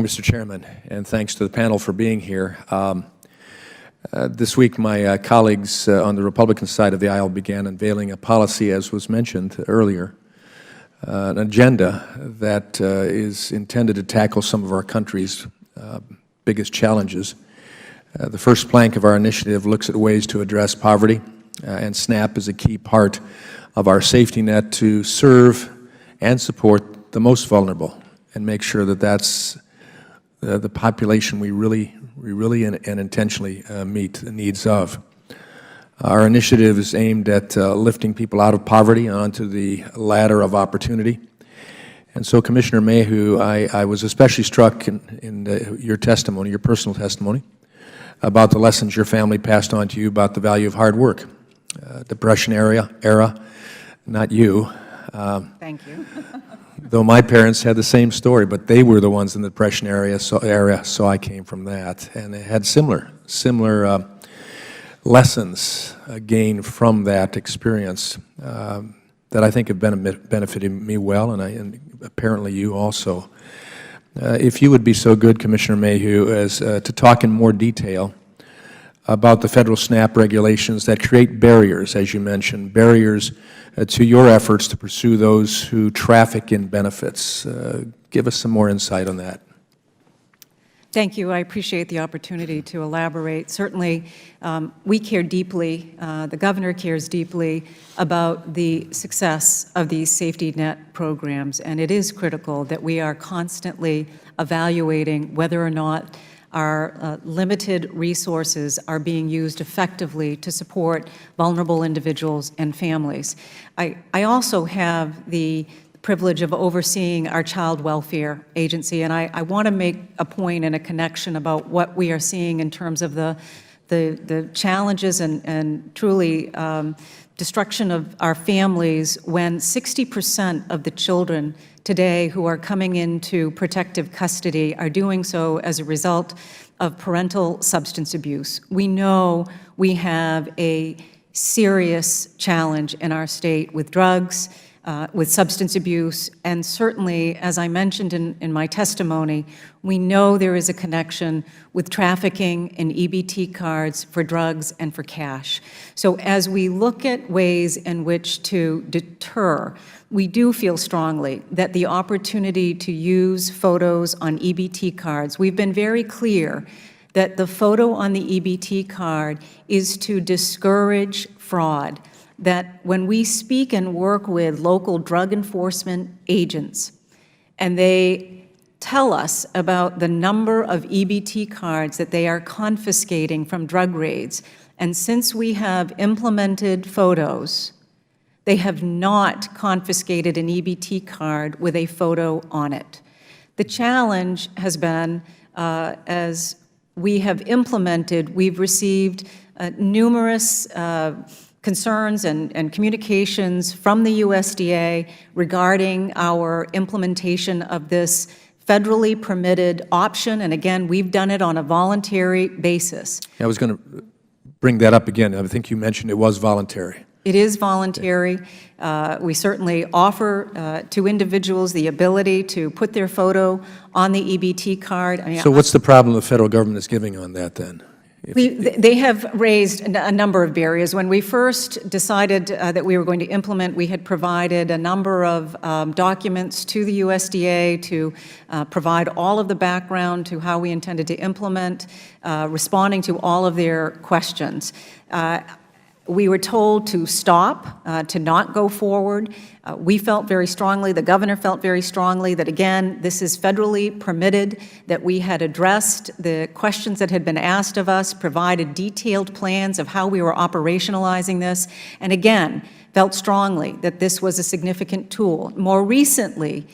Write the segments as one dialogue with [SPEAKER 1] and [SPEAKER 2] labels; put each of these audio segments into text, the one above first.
[SPEAKER 1] Mr. Chairman, and thanks to the panel for being here. This week, my colleagues on the Republican side of the aisle began unveiling a policy, as was mentioned earlier, an agenda that is intended to tackle some of our country's biggest challenges. The first plank of our initiative looks at ways to address poverty, and SNAP is a key part of our safety net to serve and support the most vulnerable and make sure that that's the population we really and intentionally meet the needs of. Our initiative is aimed at lifting people out of poverty and onto the ladder of opportunity. And so, Commissioner Mayhew, I was especially struck in your testimony, your personal testimony, about the lessons your family passed on to you about the value of hard work. Depression era, not you.
[SPEAKER 2] Thank you.
[SPEAKER 1] Though my parents had the same story, but they were the ones in the Depression era, so I came from that. And it had similar lessons gained from that experience that I think have benefited me well, and apparently you also. If you would be so good, Commissioner Mayhew, as to talk in more detail about the federal SNAP regulations that create barriers, as you mentioned, barriers to your efforts to pursue those who traffic in benefits. Give us some more insight on that.
[SPEAKER 2] Thank you. I appreciate the opportunity to elaborate. Certainly, we care deeply, the Governor cares deeply about the success of these safety net programs, and it is critical that we are constantly evaluating whether or not our limited resources are being used effectively to support vulnerable individuals and families. I also have the privilege of overseeing our child welfare agency, and I want to make a point and a connection about what we are seeing in terms of the challenges and truly destruction of our families when 60% of the children today who are coming into protective custody are doing so as a result of parental substance abuse. We know we have a serious challenge in our state with drugs, with substance abuse, and certainly, as I mentioned in my testimony, we know there is a connection with trafficking in EBT cards for drugs and for cash. So as we look at ways in which to deter, we do feel strongly that the opportunity to use photos on EBT cards, we've been very clear that the photo on the EBT card is to discourage fraud, that when we speak and work with local drug enforcement agents and they tell us about the number of EBT cards that they are confiscating from drug raids, and since we have implemented photos, they have not confiscated an EBT card with a photo on it. The challenge has been, as we have implemented, we've received numerous concerns and communications from the USDA regarding our implementation of this federally permitted option, and again, we've done it on a voluntary basis.
[SPEAKER 1] I was going to bring that up again. I think you mentioned it was voluntary.
[SPEAKER 2] It is voluntary. We certainly offer to individuals the ability to put their photo on the EBT card.
[SPEAKER 1] So what's the problem the federal government is giving on that then?
[SPEAKER 2] They have raised a number of barriers. When we first decided that we were going to implement, we had provided a number of documents to the USDA to provide all of the background to how we intended to implement, responding to all of their questions. We were told to stop, to not go forward. We felt very strongly, the Governor felt very strongly that, again, this is federally permitted, that we had addressed the questions that had been asked of us, provided detailed plans of how we were operationalizing this, and again, felt strongly that this was a significant tool. More recently,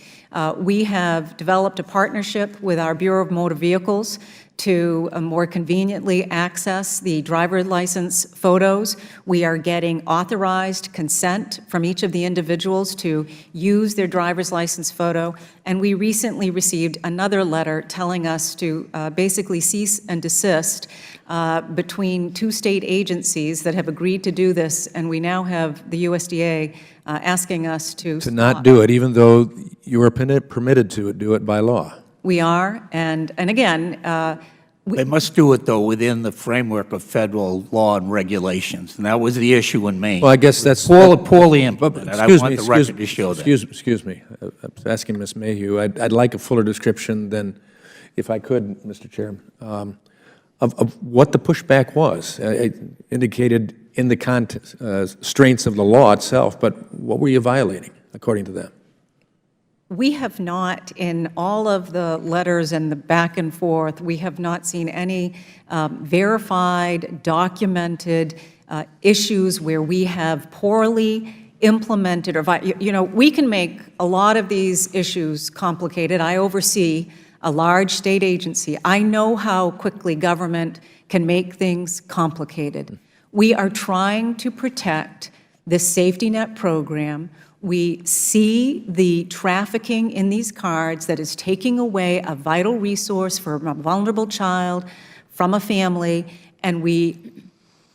[SPEAKER 2] we have developed a partnership with our Bureau of Motor Vehicles to more conveniently access the driver's license photos. We are getting authorized consent from each of the individuals to use their driver's license photo, and we recently received another letter telling us to basically cease and desist between two state agencies that have agreed to do this, and we now have the USDA asking us to stop.
[SPEAKER 1] not do it, even though you are permitted to do it by law.
[SPEAKER 2] We are, and again,
[SPEAKER 3] They must do it, though, within the framework of federal law and regulations, and that was the issue in Maine.
[SPEAKER 1] Well, I guess that's...
[SPEAKER 3] Poorly implemented. I want the record to show that.
[SPEAKER 1] Excuse me. I was asking Ms. Mayhew. I'd like a fuller description than, if I could, Mr. Chairman, of what the pushback was. It indicated in the constraints of the law itself, but what were you violating, according to them?
[SPEAKER 2] we have not, in all of the letters and the back and forth, we have not seen any verified, documented issues where we have poorly implemented or, you know, we can make a lot of these issues complicated. I oversee a large state agency. I know how quickly government can make things complicated. We are trying to protect the safety net program. We see the trafficking in these cards that is taking away a vital resource for a vulnerable child from a family, and we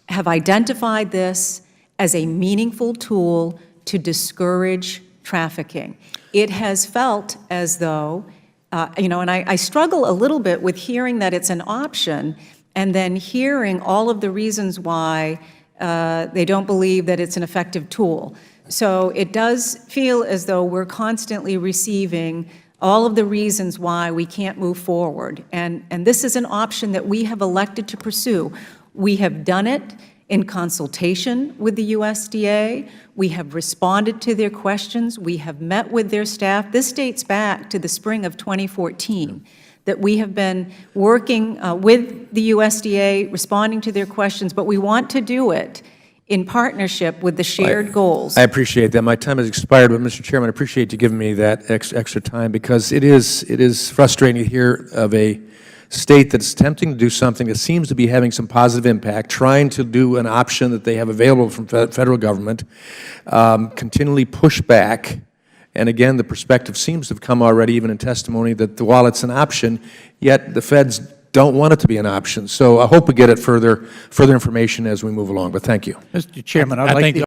[SPEAKER 2] have identified this as a meaningful tool to discourage trafficking. It has felt as though, you know, and I struggle a little bit with hearing that it's an option and then hearing all of the reasons why they don't believe that it's an effective tool. So it does feel as though we're constantly receiving all of the reasons why we can't move forward. And this is an option that we have elected to pursue. We have done it in consultation with the USDA. We have responded to their questions. We have met with their staff. This dates back to the spring of 2014, that we have been working with the USDA, responding to their questions, but we want to do it in partnership with the shared goals.
[SPEAKER 1] I appreciate that. My time has expired, but Mr. Chairman, I appreciate you giving me that extra time, because it is frustrating to hear of a state that's attempting to do something that seems to be having some positive impact, trying to do an option that they have available from federal government, continually push back. And again, the perspective seems to have come already, even in testimony, that while it's an option, yet the feds don't want it to be an option. So I hope we get it further information as we move along, but thank you.
[SPEAKER 3] Mr. Chairman, I'd
[SPEAKER 4] I
[SPEAKER 3] like
[SPEAKER 4] think
[SPEAKER 3] the